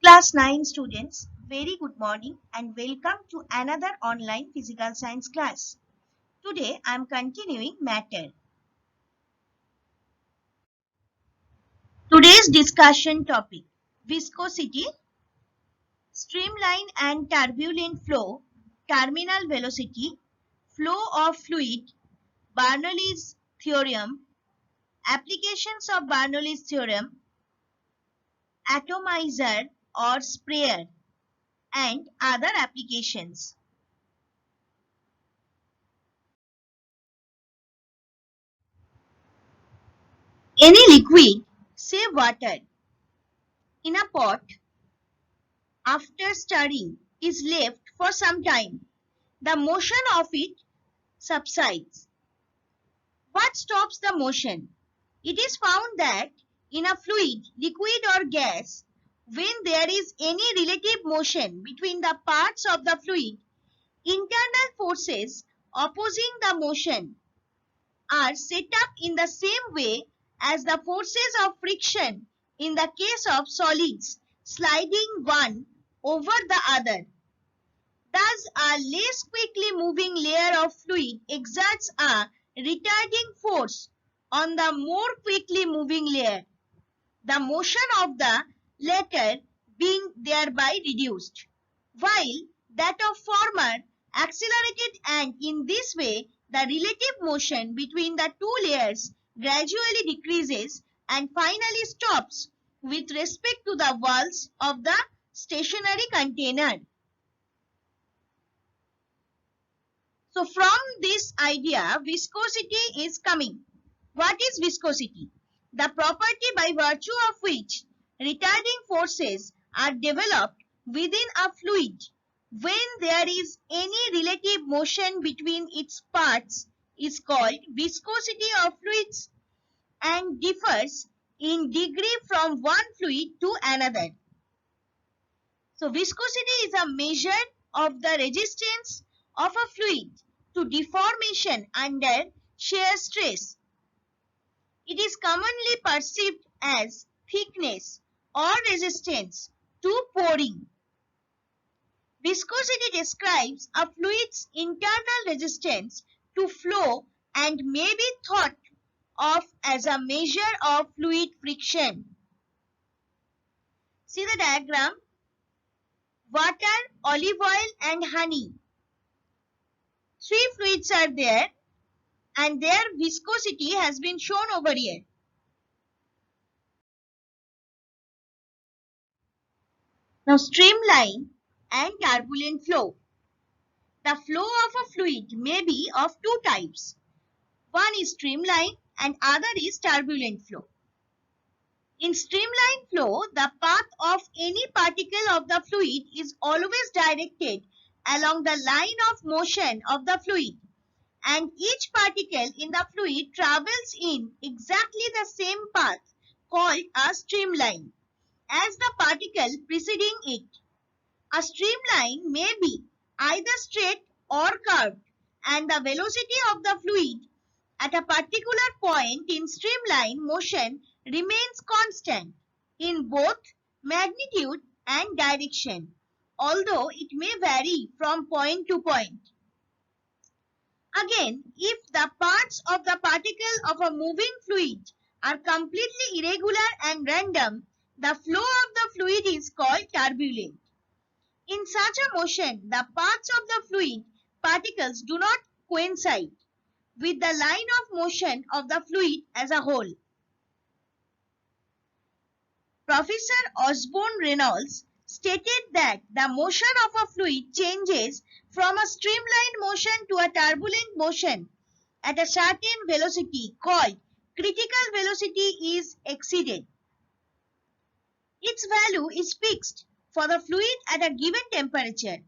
Class 9 students, very good morning and welcome to another online physical science class. Today I am continuing matter. Today's discussion topic: viscosity, streamline and turbulent flow, terminal velocity, flow of fluid, Bernoulli's theorem, applications of Bernoulli's theorem, atomizer or sprayer, and other applications. Any liquid, say water, in a pot after stirring is left for some time. The motion of it subsides. What stops the motion? It is found that in a fluid, liquid or gas, when there is any relative motion between the parts of the fluid, internal forces opposing the motion are set up in the same way as the forces of friction in the case of solids sliding one over the other. Thus, a less quickly moving layer of fluid exerts a retarding force on the more quickly moving layer, the motion of the latter being thereby reduced, while that of former accelerated, and in this way the relative motion between the two layers gradually decreases and finally stops with respect to the walls of the stationary container. So from this idea, viscosity is coming. What is viscosity? The property by virtue of which retarding forces are developed within a fluid when there is any relative motion between its parts is called viscosity of fluids and differs in degree from one fluid to another. So viscosity is a measure of the resistance of a fluid to deformation under shear stress. It is commonly perceived as thickness or resistance to pouring. Viscosity describes a fluid's internal resistance to flow and may be thought of as a measure of fluid friction. See the diagram: water, olive oil and honey. Three fluids are there and their viscosity has been shown over here. Now streamline and turbulent flow. The flow of a fluid may be of two types. One is streamline and other is turbulent flow. In streamline flow, the path of any particle of the fluid is always directed along the line of motion of the fluid, and each particle in the fluid travels in exactly the same path called a streamline as the particle preceding it. A streamline may be either straight or curved, and the velocity of the fluid at a particular point in streamline motion remains constant in both magnitude and direction, although it may vary from point to point. Again, if the parts of the particle of a moving fluid are completely irregular and random, the flow of the fluid is called turbulent. In such a motion, the parts of the fluid particles do not coincide with the line of motion of the fluid as a whole. Professor Osborne Reynolds stated that the motion of a fluid changes from a streamlined motion to a turbulent motion at a certain velocity called critical velocity is exceeded. Its value is fixed for the fluid at a given temperature.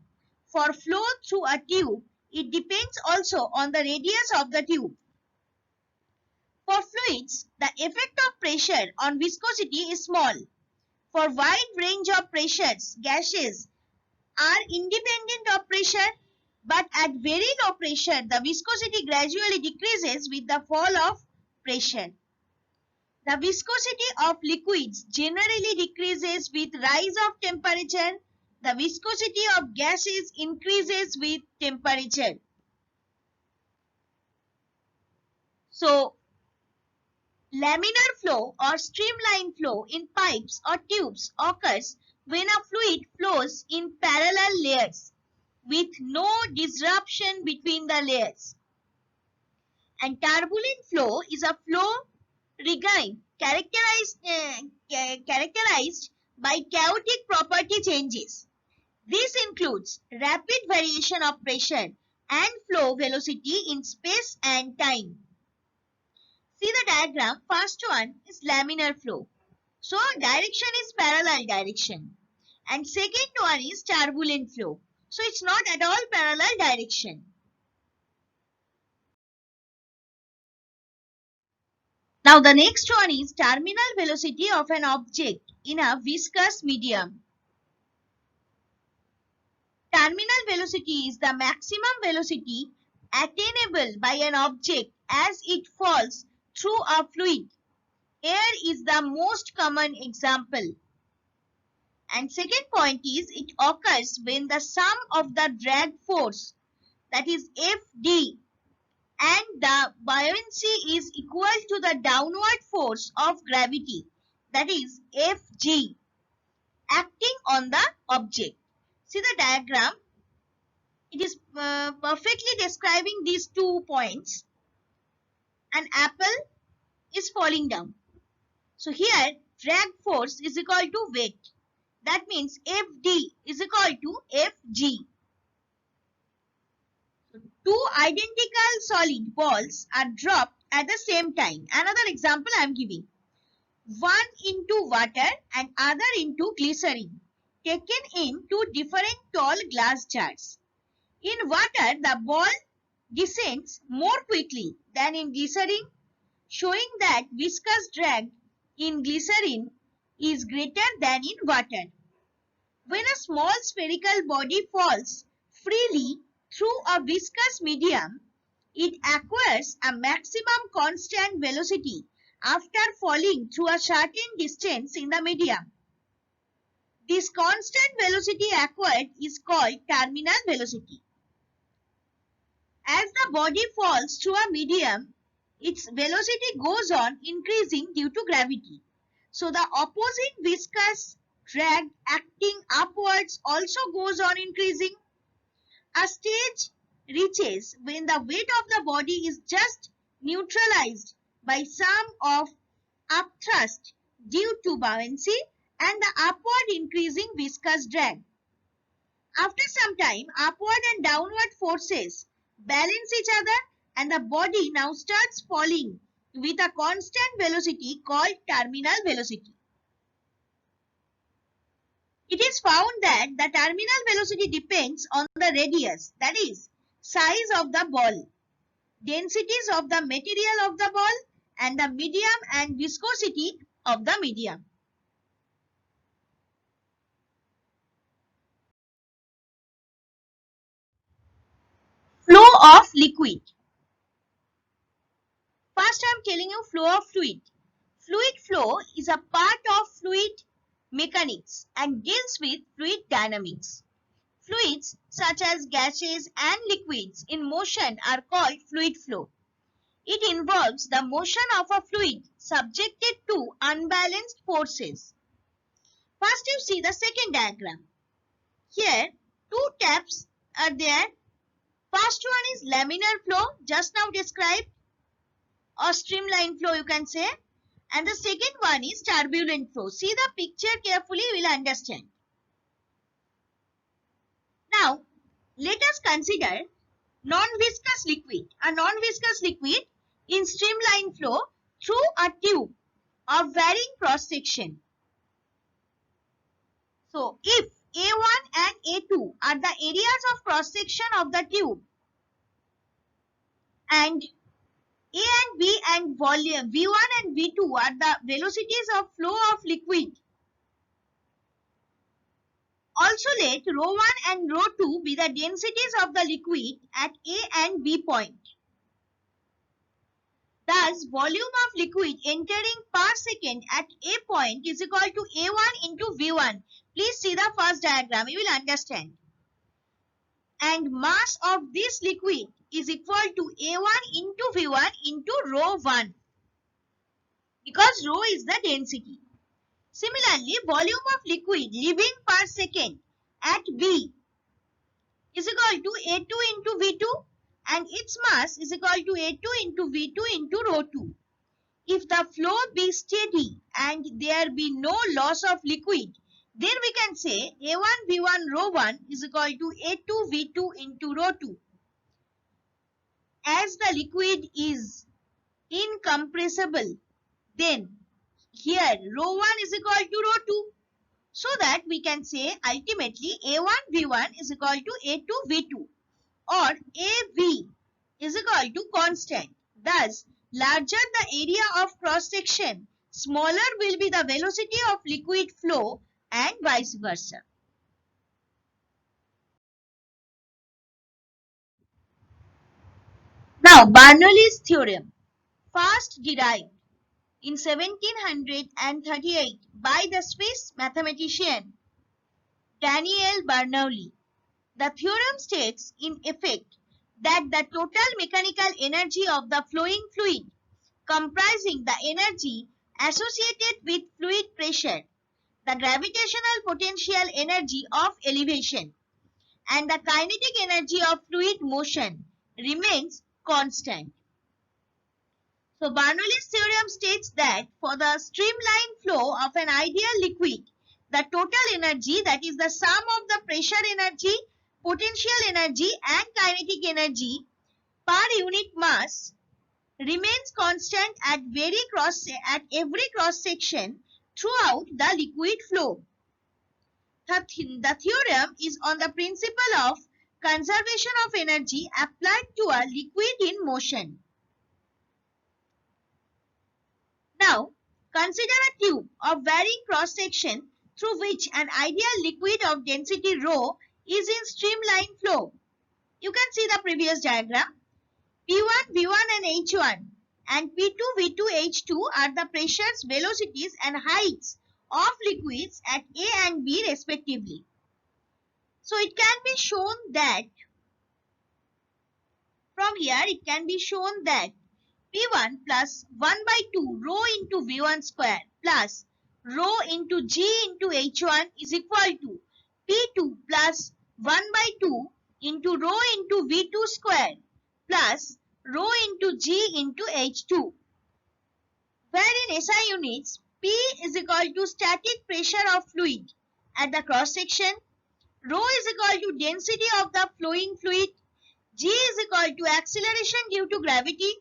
For flow through a tube, it depends also on the radius of the tube. For fluids, the effect of pressure on viscosity is small. For wide range of pressures, gases are independent of pressure, but at very low pressure, the viscosity gradually decreases with the fall of pressure. The viscosity of liquids generally decreases with rise of temperature. The viscosity of gases increases with temperature. So, laminar flow or streamline flow in pipes or tubes occurs when a fluid flows in parallel layers with no disruption between the layers. And turbulent flow is a flow regime characterized by chaotic property changes. This includes rapid variation of pressure and flow velocity in space and time. See the diagram. First one is laminar flow. So direction is parallel direction. And second one is turbulent flow. So it's not at all parallel direction. Now the next one is terminal velocity of an object in a viscous medium. Terminal velocity is the maximum velocity attainable by an object as it falls through a fluid. Air is the most common example. And second point is it occurs when the sum of the drag force, that is Fd, and the buoyancy is equal to the downward force of gravity, that is Fg, acting on the object. See the diagram. It is perfectly describing these 2 points. An apple is falling down. So here drag force is equal to weight. That means Fd is equal to Fg. Two identical solid balls are dropped at the same time. Another example I am giving. One into water and other into glycerin taken in two different tall glass jars. In water, the ball descends more quickly than in glycerin, showing that viscous drag in glycerin is greater than in water. When a small spherical body falls freely through a viscous medium, it acquires a maximum constant velocity after falling through a certain distance in the medium. This constant velocity acquired is called terminal velocity. As the body falls through a medium, its velocity goes on increasing due to gravity. So the opposite viscous drag acting upwards also goes on increasing. A stage reaches when the weight of the body is just neutralized by some of upthrust due to buoyancy and the upward increasing viscous drag. After some time, upward and downward forces balance each other and the body now starts falling with a constant velocity called terminal velocity. It is found that the terminal velocity depends on the radius, that is, size of the ball, densities of the material of the ball, and the medium and viscosity of the medium. Flow of liquid. First I am telling you flow of fluid. Fluid flow is a part of fluid mechanics and deals with fluid dynamics. Fluids such as gases and liquids in motion are called fluid flow. It involves the motion of a fluid subjected to unbalanced forces. First you see the second diagram. Here two taps are there. First one is laminar flow, just now described, or streamline flow you can say. And the second one is turbulent flow. See the picture carefully, you will understand. Now, let us consider non-viscous liquid. A non-viscous liquid in streamline flow through a tube of varying cross section. So, if A1 and A2 are the areas of cross section of the tube and A and B and volume V1 and V2 are the velocities of flow of liquid. Also let ρ1 and ρ2 be the densities of the liquid at A and B point. Thus, volume of liquid entering per second at A point is equal to A1 into V1. Please see the first diagram, you will understand. And mass of this liquid is equal to A1 into V1 into rho 1, because rho is the density. Similarly, volume of liquid leaving per second at B is equal to A2 into V2, and its mass is equal to A2 into V2 into rho 2. If the flow be steady and there be no loss of liquid, then we can say A1 V1 rho 1 is equal to A2 V2 into rho 2. As the liquid is incompressible, then here rho 1 is equal to rho 2. So that we can say ultimately A1 V1 is equal to A2 V2, or AV is equal to constant. Thus, larger the area of cross section, smaller will be the velocity of liquid flow, and vice versa. Now, Bernoulli's theorem, first derived in 1738 by the Swiss mathematician Daniel Bernoulli. The theorem states in effect that the total mechanical energy of the flowing fluid, comprising the energy associated with fluid pressure, the gravitational potential energy of elevation, and the kinetic energy of fluid motion, remains constant. So Bernoulli's theorem states that for the streamline flow of an ideal liquid, the total energy, that is the sum of the pressure energy, potential energy and kinetic energy per unit mass, remains constant at every cross section throughout the liquid flow. The theorem is on the principle of conservation of energy applied to a liquid in motion. Now, consider a tube of varying cross section through which an ideal liquid of density rho is in streamline flow. You can see the previous diagram. P1, V1 and H1 and P2, V2, H2 are the pressures, velocities and heights of liquids at A and B respectively. So it can be shown that from here it can be shown that P1 plus 1 by 2 rho into V1 square plus rho into G into H1 is equal to P2 plus 1 by 2 into rho into V2 square plus rho into G into H2, where in SI units P is equal to static pressure of fluid at the cross section, rho is equal to density of the flowing fluid, G is equal to acceleration due to gravity,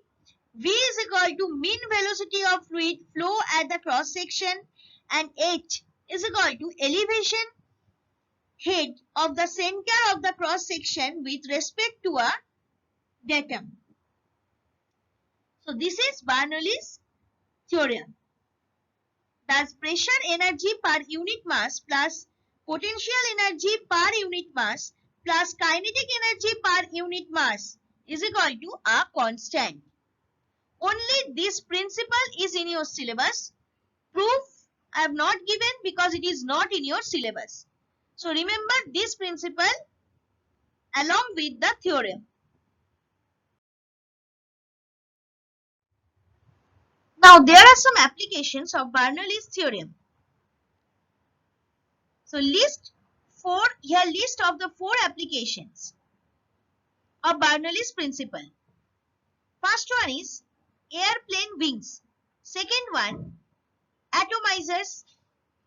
V is equal to mean velocity of fluid flow at the cross section, and H is equal to elevation head of the center of the cross section with respect to a datum. So this is Bernoulli's theorem. Thus, pressure energy per unit mass plus potential energy per unit mass plus kinetic energy per unit mass is equal to a constant. Only this principle is in your syllabus. Proof I have not given because it is not in your syllabus. So remember this principle along with the theorem. Now there are some applications of Bernoulli's theorem. So list of the 4 applications of Bernoulli's principle. First one is airplane wings. Second one, atomizers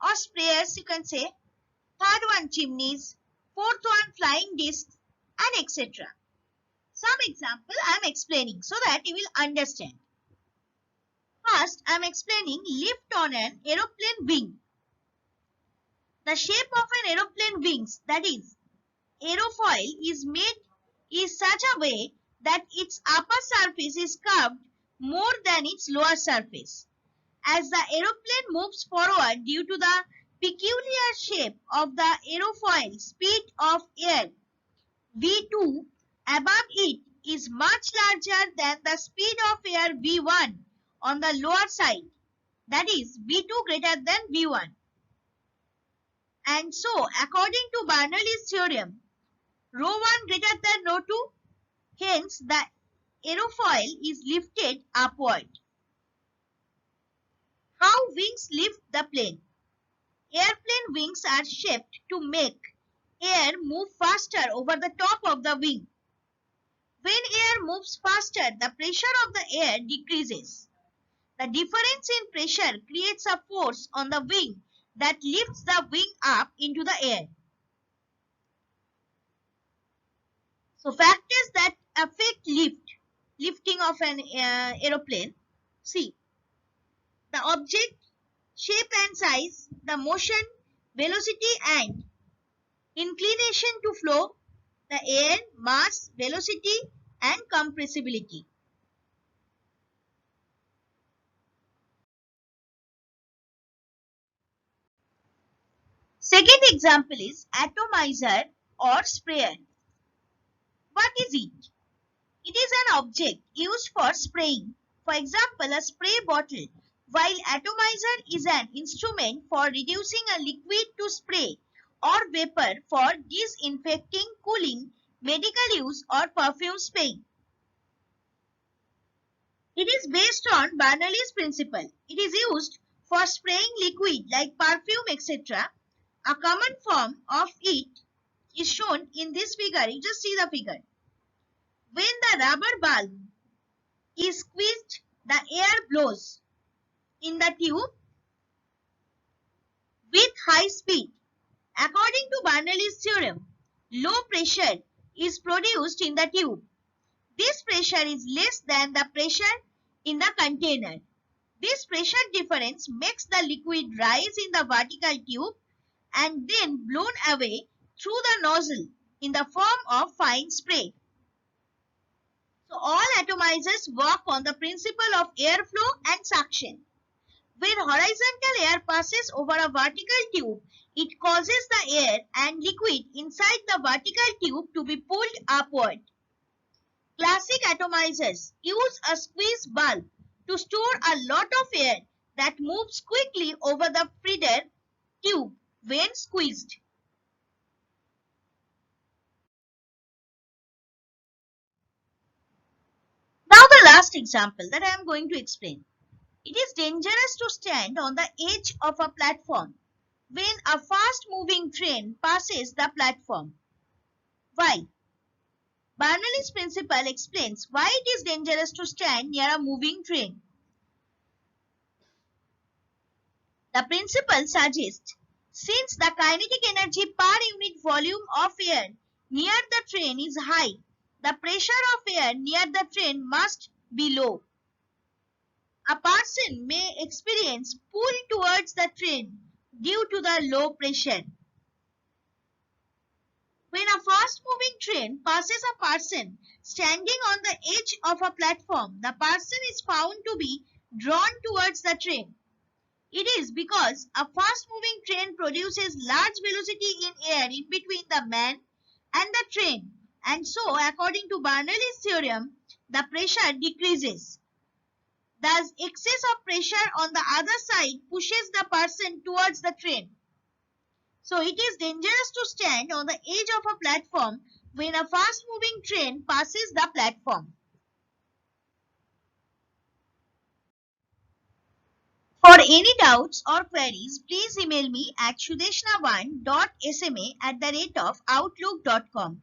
or sprayers, you can say. Third one, chimneys. Fourth one, flying discs, and etc. Some example I am explaining so that you will understand. First, I am explaining lift on an aeroplane wing. The shape of an aeroplane wings, that is aerofoil, is made in such a way that its upper surface is curved more than its lower surface. As the aeroplane moves forward due to the peculiar shape of the aerofoil, speed of air V2 above it is much larger than the speed of air v1 on the lower side, that is v2 greater than v1. And so, according to Bernoulli's theorem, ρ1 greater than ρ2, hence the aerofoil is lifted upward. How wings lift the plane? Airplane wings are shaped to make air move faster over the top of the wing. When air moves faster, the pressure of the air decreases. The difference in pressure creates a force on the wing that lifts the wing up into the air. So factors that affect lifting of an aeroplane. See, the object, shape and size, the motion, velocity and inclination to flow, the air, mass, velocity and compressibility. Second example is atomizer or sprayer. What is it? It is an object used for spraying. For example, a spray bottle, while atomizer is an instrument for reducing a liquid to spray or vapor for disinfecting, cooling, medical use or perfume spraying. It is based on Bernoulli's principle. It is used for spraying liquid like perfume, etc. A common form of it is shown in this figure. You just see the figure. When the rubber bulb is squeezed, the air blows in the tube with high speed. According to Bernoulli's theorem, low pressure is produced in the tube. This pressure is less than the pressure in the container. This pressure difference makes the liquid rise in the vertical tube and then blown away through the nozzle in the form of fine spray. So all atomizers work on the principle of airflow and suction. When horizontal air passes over a vertical tube, it causes the air and liquid inside the vertical tube to be pulled upward. Classic atomizers use a squeeze bulb to store a lot of air that moves quickly over the feeder tube when squeezed. Now the last example that I am going to explain. It is dangerous to stand on the edge of a platform when a fast-moving train passes the platform. Why? Bernoulli's principle explains why it is dangerous to stand near a moving train. The principle suggests, since the kinetic energy per unit volume of air near the train is high, the pressure of air near the train must be low. A person may experience pull towards the train due to the low pressure. When a fast-moving train passes a person standing on the edge of a platform, the person is found to be drawn towards the train. It is because a fast-moving train produces large velocity in air in between the man and the train, and so, according to Bernoulli's theorem, the pressure decreases. Thus, excess of pressure on the other side pushes the person towards the train. So, it is dangerous to stand on the edge of a platform when a fast-moving train passes the platform. For any doubts or queries, please email me at sudeshna1.sma@outlook.com.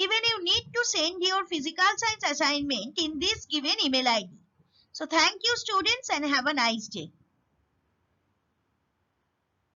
Even you need to send your physical science assignment in this given email ID. So thank you students and have a nice day.